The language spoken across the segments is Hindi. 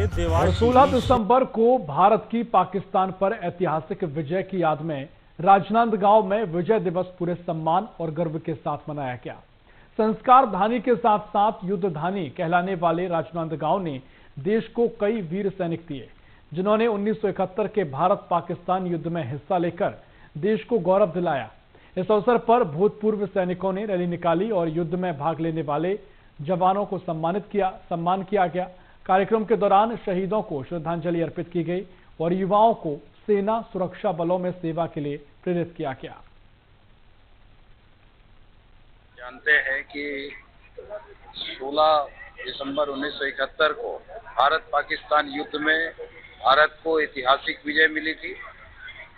के और देवाशिष 16 दिसंबर को भारत की पाकिस्तान पर ऐतिहासिक विजय की याद में राजनांदगांव में विजय दिवस पूरे सम्मान और गर्व के साथ मनाया गया। संस्कार धानी के साथ साथ युद्ध धानी कहलाने वाले राजनांदगांव ने देश को कई वीर सैनिक दिए, जिन्होंने 1971 के भारत पाकिस्तान युद्ध में हिस्सा लेकर देश को गौरव दिलाया। इस अवसर पर भूतपूर्व सैनिकों ने रैली निकाली और युद्ध में भाग लेने वाले जवानों को सम्मान किया गया। कार्यक्रम के दौरान शहीदों को श्रद्धांजलि अर्पित की गई और युवाओं को सेना सुरक्षा बलों में सेवा के लिए प्रेरित किया गया। जानते हैं कि 16 दिसंबर 1971 को भारत पाकिस्तान युद्ध में भारत को ऐतिहासिक विजय मिली थी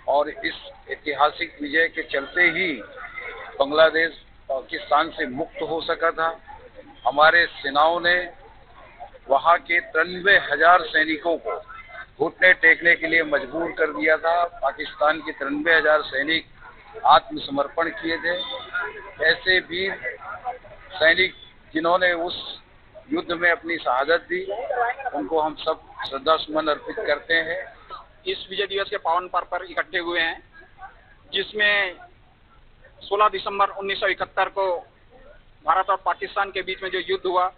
और इस ऐतिहासिक विजय के चलते ही बांग्लादेश पाकिस्तान से मुक्त हो सका था। हमारे सेनाओं ने वहां के 93,000 सैनिकों को घुटने टेकने के लिए मजबूर कर दिया था। पाकिस्तान के 93,000 सैनिक आत्मसमर्पण किए थे। ऐसे वीर सैनिक जिन्होंने उस युद्ध में अपनी शहादत दी, उनको हम सब श्रद्धा सुमन अर्पित करते हैं। इस विजय दिवस के पावन पर्व पर इकट्ठे हुए हैं, जिसमें 16 दिसंबर 1971 को भारत और पाकिस्तान के बीच में जो युद्ध हुआ,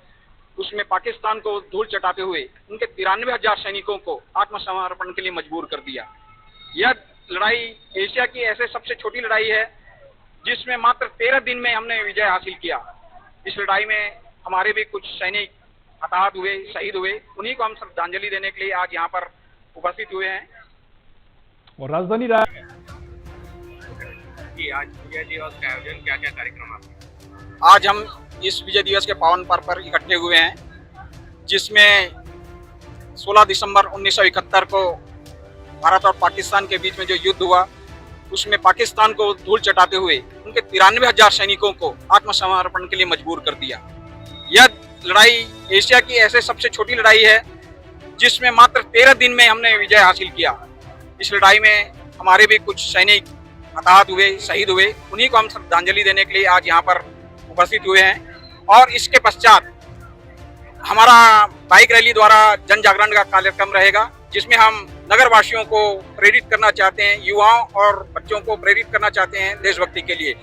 उसमें पाकिस्तान को धूल चटाते हुए उनके 93,000 सैनिकों को आत्मसमर्पण के लिए मजबूर कर दिया। यह लड़ाई एशिया की ऐसे सबसे छोटी लड़ाई है जिसमें मात्र 13 दिन में हमने विजय हासिल किया। इस लड़ाई में हमारे भी कुछ सैनिक हताहत हुए, शहीद हुए, उन्हीं को हम श्रद्धांजलि देने के लिए आज यहाँ पर उपस्थित हुए हैं। और राजधानी आज विजय दिवस का आयोजन क्या क्या कार्यक्रम है? आज हम इस विजय दिवस के पावन पर्व पर इकट्ठे हुए हैं, जिसमें 16 दिसंबर 1971 को भारत और पाकिस्तान के बीच में जो युद्ध हुआ, उसमें पाकिस्तान को धूल चटाते हुए उनके 93,000 सैनिकों को आत्मसमर्पण के लिए मजबूर कर दिया। यह लड़ाई एशिया की ऐसे सबसे छोटी लड़ाई है जिसमें मात्र 13 दिन में हमने विजय हासिल किया। इस लड़ाई में हमारे भी कुछ सैनिक हताहत हुए, शहीद हुए, उन्हीं को हम श्रद्धांजलि देने के लिए आज यहाँ पर उपस्थित हुए हैं। और इसके पश्चात हमारा बाइक रैली द्वारा जन जागरण का कार्यक्रम रहेगा, जिसमें हम नगर वासियों को प्रेरित करना चाहते हैं, युवाओं और बच्चों को प्रेरित करना चाहते हैं देशभक्ति के लिए।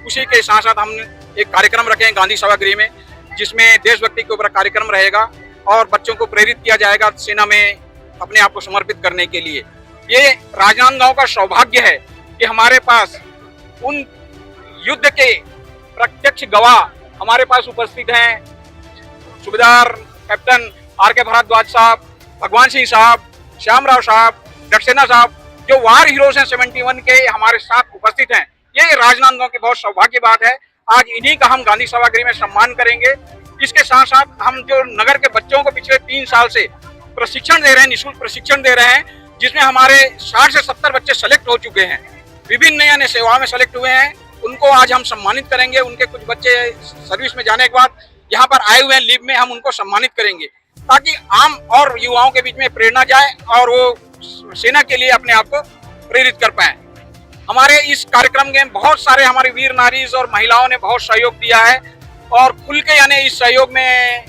उसी के साथ साथ हम एक कार्यक्रम रखें गांधी सभागृह में, जिसमें देशभक्ति के ऊपर कार्यक्रम रहेगा और बच्चों को प्रेरित किया जाएगा सेना में अपने आप को समर्पित करने के लिए। ये राजनांदगांव का सौभाग्य है कि हमारे पास उन युद्ध के प्रत्यक्ष गवाह हमारे पास उपस्थित हैं। सूबेदार कैप्टन आर.के. भारद्वाज साहब, भगवान सिंह साहब, श्यामराव साहब, सक्सेना साहब, जो वार हीरोज हैं 71 के, हमारे साथ उपस्थित हैं। ये राजनांदगांव की बहुत सौभाग्य बात है। आज इन्हीं का हम गांधी सभागृह में सम्मान करेंगे। इसके साथ साथ हम जो नगर के बच्चों को पिछले 3 साल से प्रशिक्षण दे रहे हैं, निःशुल्क प्रशिक्षण दे रहे हैं, जिसमें हमारे 60 से 70 बच्चे सेलेक्ट हो चुके हैं, विभिन्न नए सेवाओं में सेलेक्ट हुए हैं। उनको आज हम सम्मानित करेंगे। उनके कुछ बच्चे सर्विस में जाने के बाद यहाँ पर आए हुए हैं लीव में, हम उनको सम्मानित करेंगे ताकि आम और युवाओं के बीच में प्रेरणा जाए और वो सेना के लिए अपने आप को प्रेरित कर पाए। हमारे इस कार्यक्रम में बहुत सारे हमारे वीर नारीज और महिलाओं ने बहुत सहयोग दिया है और खुल के यानी इस सहयोग में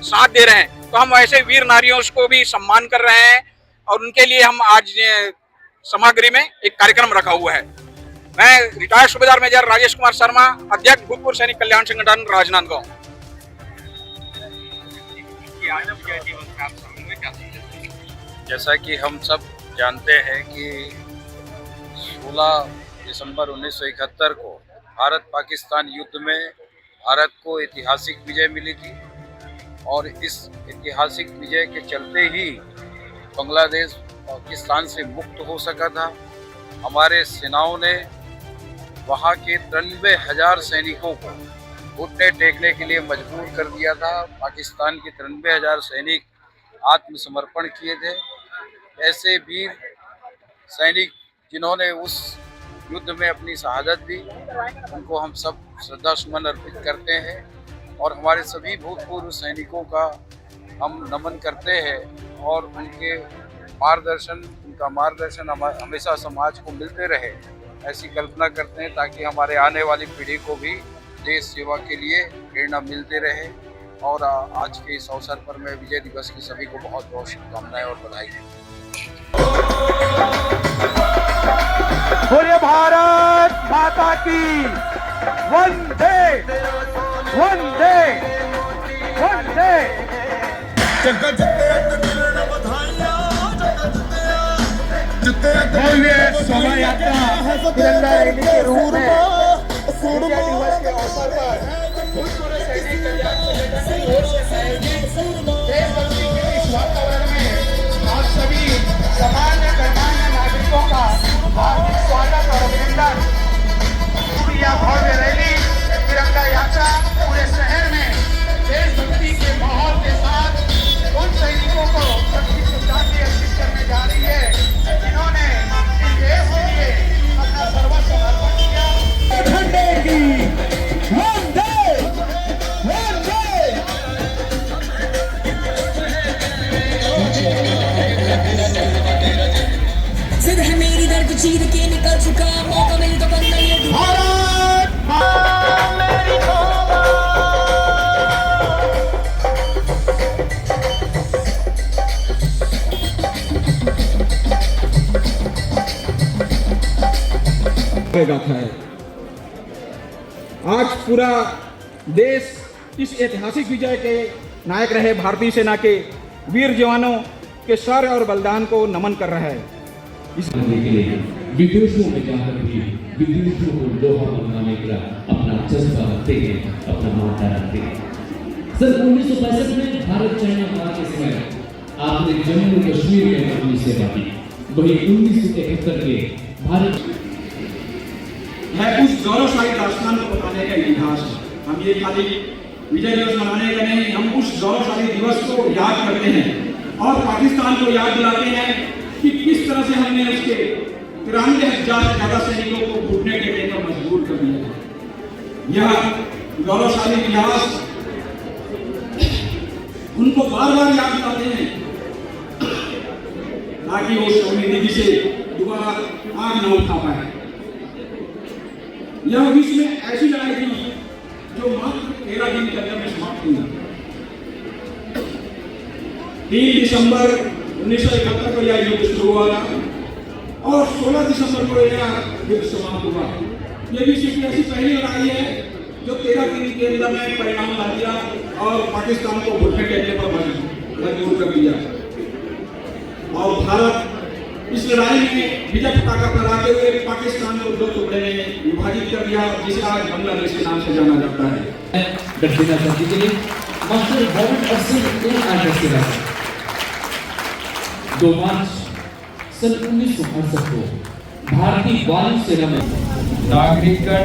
साथ दे रहे हैं। तो हम ऐसे वीर नारियों को भी सम्मान कर रहे हैं और उनके लिए हम आज सभागृह में एक कार्यक्रम रखा हुआ है। मैं रिटायर्ड सूबेदार मेजर राजेश कुमार शर्मा, अध्यक्ष भूतपूर्व सैनिक कल्याण संगठन राजनांदगांव। जैसा कि हम सब जानते हैं कि 16 दिसंबर 1971 को भारत पाकिस्तान युद्ध में भारत को ऐतिहासिक विजय मिली थी और इस ऐतिहासिक विजय के चलते ही बांग्लादेश पाकिस्तान से मुक्त हो सका था। हमारे सेनाओं ने वहां के 93,000 सैनिकों को घुटने टेकने के लिए मजबूर कर दिया था। पाकिस्तान के 93,000 सैनिक आत्मसमर्पण किए थे। ऐसे वीर सैनिक जिन्होंने उस युद्ध में अपनी शहादत दी, उनको हम सब श्रद्धा सुमन अर्पित करते हैं और हमारे सभी भूतपूर्व सैनिकों का हम नमन करते हैं और उनका मार्गदर्शन हमेशा समाज को मिलते रहे, ऐसी कल्पना करते हैं ताकि हमारे आने वाली पीढ़ी को भी देश सेवा के लिए प्रेरणा मिलते रहे। और आज के इस अवसर पर मैं विजय दिवस की सभी को बहुत बहुत शुभकामनाएं और बधाई देता हूं। बोलिए भारत माता की वंदे वंदे वंदे। भव्य शोभा यात्रा तिरंगा रैली के रूप में विजय दिवस के अवसर पर भूतपूर्व सैनिक कल्याण संगठन की ओर से आयोजित देशभक्ति के इस वातावरण में आप सभी सामान्य गणमान्य नागरिकों का हार्दिक स्वागत और अभिनंदन। यह भव्य रैली तिरंगा यात्रा पूरे शहर में देशभक्ति के माहौल के साथ उन सैनिकों को शक्ति श्रद्धांजलि अर्पित करने जा रही है जिन्होंने इस देश के लिए अपना सर्वस्व अर्पण किया। सिद्ध है मेरी दर्द चीर के निकल चुका मौका मिले तो बनना ये भारत माँ मेरी तौबा। गाथा है। आज पूरा देश इस ऐतिहासिक विजय के नायक रहे भारतीय सेना के वीर जवानों के शौर्य और बलिदान को नमन कर रहा है। इस के लिए विदेशों में जाकर भी विदेशों को लोहा बनवाने का अपना जज्बा रखते हैं, अपना मानता रखते हैं। सर 1965 में भारत चाइना वार के समय आपने जम्मू कश्मीर में अपनी सेवा की, वही 1971 के भारत है उस गौरवशाली दास्तान को बताने का इतिहास है। हम ये खाली विजय दिवस मनाने का नहीं, हम उस गौरवशाली दिवस को याद करते हैं और पाकिस्तान को याद दिलाते हैं कि किस तरह से हमने उसके 93,000 से ज्यादा सैनिकों को घुटने टेकने पर मजबूर कर दिया। यह गौरवशाली इतिहास उनको बार बार याद दिलाते हैं ताकि वो शर्मिंदगी से दोबारा आग न उठा पाए। यह विश्व में ऐसी लड़ाई थी जो मात्र 13 दिन के अंदर में समाप्त हुई। 3 दिसंबर 1971 को यह युद्ध शुरू हुआ और 16 दिसंबर को यह युद्ध समाप्त हुआ। यह विश्व की ऐसी पहली लड़ाई है जो 13 दिन के अंदर में परिणाम ला दिया और पाकिस्तान को घुटने टेकने पर मजबूर कर दिया। और भारत इस लड़ाई में विजय पताका फहराते हुए पाकिस्तान को 2 टुकड़े में विभाजित कर दिया, जिसे आज बांग्लादेश के नाम से जाना जाता है। दक्षिणा करने के लिए मास्टर गवर्नमेंट अफसर इन आदर्श 2 मार्च सन 1968 को भारतीय वायु सेना में नागरिकगण,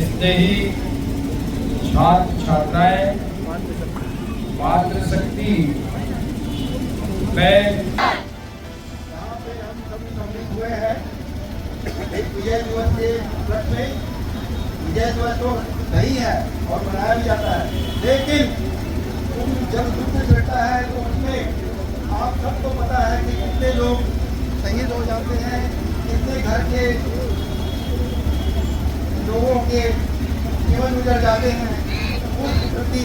स्नेही छात्र छात्राएं, मातृशक्ति में हुए हैं एक विजय दिवस के उपलक्ष्य में। विजय दिवस तो सही है और मनाया भी जाता है, लेकिन जब युद्ध चलता है तो उसमें आप सबको पता है कि कितने लोग शहीद हो जाते हैं, कितने घर के लोगों के जीवन गुजर जाते हैं। उस प्रति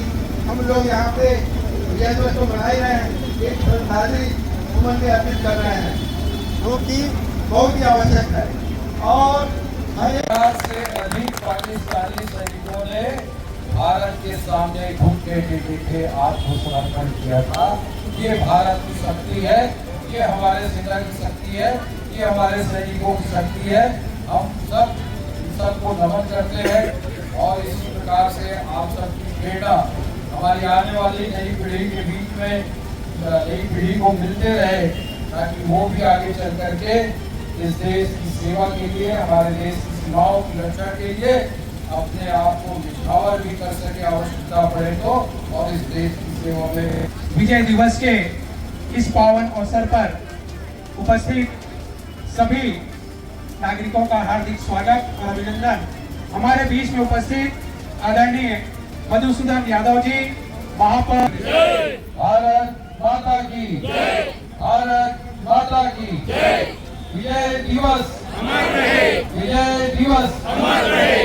हम लोग यहाँ पे विजय दिवस को मना रहे हैं, एक श्रद्धांजलि सुमन में अर्पित कर रहे हैं, जो कि बहुत ही आवश्यक है। और 1000 से अधिक पाकिस्तानी सैनिकों ने भारत के सामने घुटने टेके थे, आत्मसमर्पण किया था। ये भारत की शक्ति है, ये हमारे सेना की शक्ति है, ये हमारे सैनिकों की शक्ति है। हम सबको नमन करते हैं और इसी प्रकार से आप सबकी प्रेरणा हमारी आने वाली नई पीढ़ी के बीच में, नई पीढ़ी को मिलते रहे, ताकि वो भी आगे चल करके इस देश की सेवा के लिए, हमारे देश की सीमाओं की रक्षा के लिए अपने आप को निछावर भी कर सके आवश्यकता पड़े तो, और इस देश की सेवा में। विजय दिवस के इस पावन अवसर पर उपस्थित सभी नागरिकों का हार्दिक स्वागत और अभिनंदन। हमारे बीच में उपस्थित आदरणीय मधुसूदन यादव जी, महापौर। भारत माता की जय, भारत माता की जय। विजय दिवस अमर रहे, विजय दिवस अमर रहे।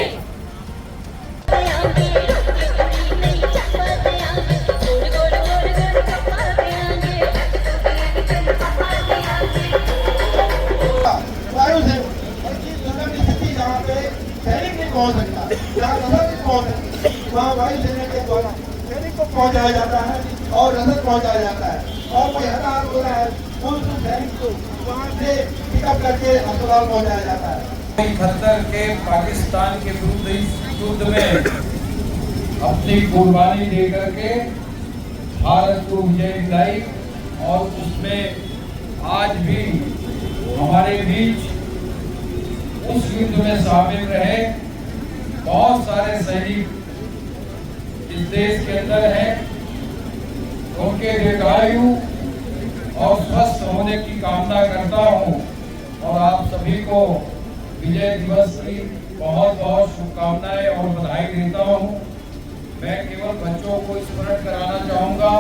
वहाँ वायुसेना के द्वारा सैनिक को पहुँचाया जाता है और रसद पहुँचाया जाता है, और कोई हताहत हो रहा है उस सैनिक को वहाँ से पिकअप करके अस्पताल पहुँचाया जाता है। 1971 के पाकिस्तान के विरुद्ध इस युद्ध में अपनी कुर्बानी दे करके भारत को विजय दिलाई, और उसमें आज भी हमारे बीच उस युद्ध में शामिल रहे बहुत सारे सैनिक इस देश के अंदर हैं। उनके दीर्घायु और स्वस्थ होने की कामना करता हूं, और आप सभी को विजय दिवस की बहुत बहुत शुभकामनाएं और बधाई देता हूं। मैं केवल बच्चों को स्मरण कराना चाहूंगा,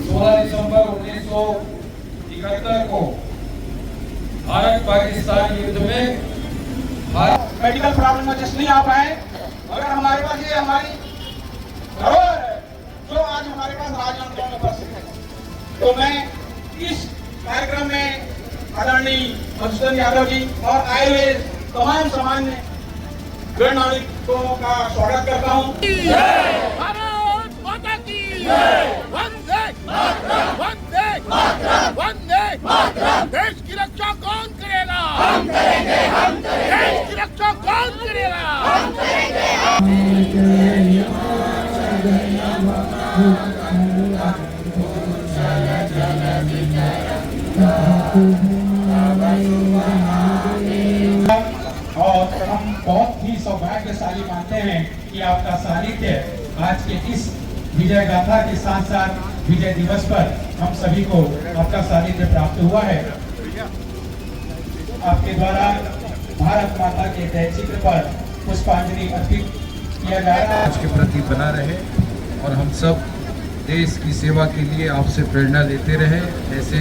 16 दिसंबर 1971 को भारत पाकिस्तान युद्ध में मेडिकल प्रॉब्लम वजह से नहीं आ पाए, मगर हमारे पास ये हमारी धरोहर है जो आज हमारे पास राजनांदगांव में उपस्थित है। तो मैं इस कार्यक्रम में आदरणीय मधुसूदन यादव जी और आए हुए तमाम सामान्य गण नागरिकों का स्वागत करता हूँ। भारत माता की वंदे मातरम, वंदे मातरम, वंदे मातरम। देश की रक्षा कौन करेगा? हम करेंगे, हम करेंगे। देश की रक्षा कौन करेगा? हम करेंगे, और हम बहुत ही सौभाग्यशाली मानते हैं कि आपका सानिध्य आज के इस विजय गाथा के साथ साथ विजय दिवस पर हम सभी को आपका सानिध्य प्राप्त हुआ है। आपके द्वारा भारत माता के जय चित्र पर पुष्पांजलि अर्पित किया जा रहा है। आज के प्रति बना रहे और हम सब देश की सेवा के लिए आपसे प्रेरणा लेते रहे। ऐसे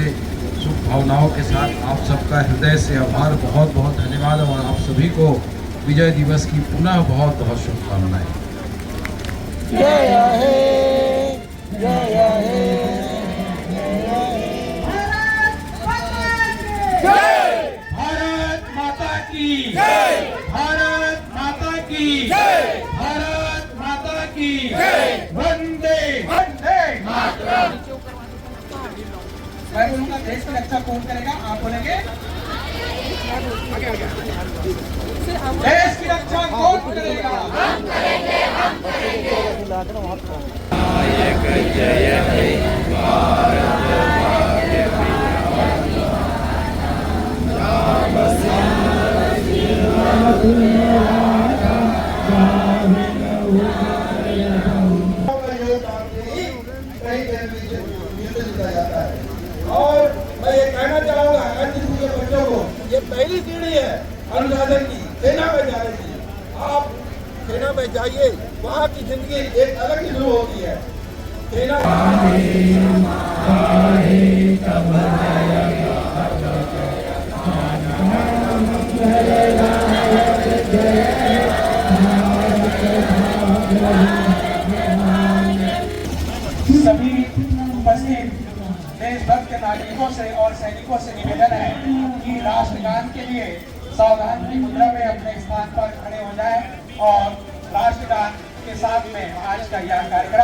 शुभ भावनाओं के साथ आप सबका हृदय से आभार, बहुत बहुत धन्यवाद, और आप सभी को विजय दिवस की पुनः बहुत बहुत शुभकामनाएं। भारत माता की जय, भारत माता की जय, भारत माता की जय, वंदे वंदे मातरम। मैं बोलूंगा देश की रक्षा कौन करेगा? आप बोलेंगे देश की रक्षा कौन करेगा? हम करेंगे, हम करेंगे। जय और मैं ये कहना चाहूँगा अन्य बच्चों को, ये पहली सीढ़ी है अनुशासन की, सेना में जाने की। आप सेना में जाइए, वहाँ की जिंदगी एक अलग ही शुरू होती है। सेना सभी उपस्थित देशभक्त नागरिकों से और सैनिकों से निवेदन है कि राष्ट्रगान के लिए सावधान की मुद्रा में अपने स्थान पर खड़े हो जाएं और राष्ट्रगान के साथ में आज का यह कार्यक्रम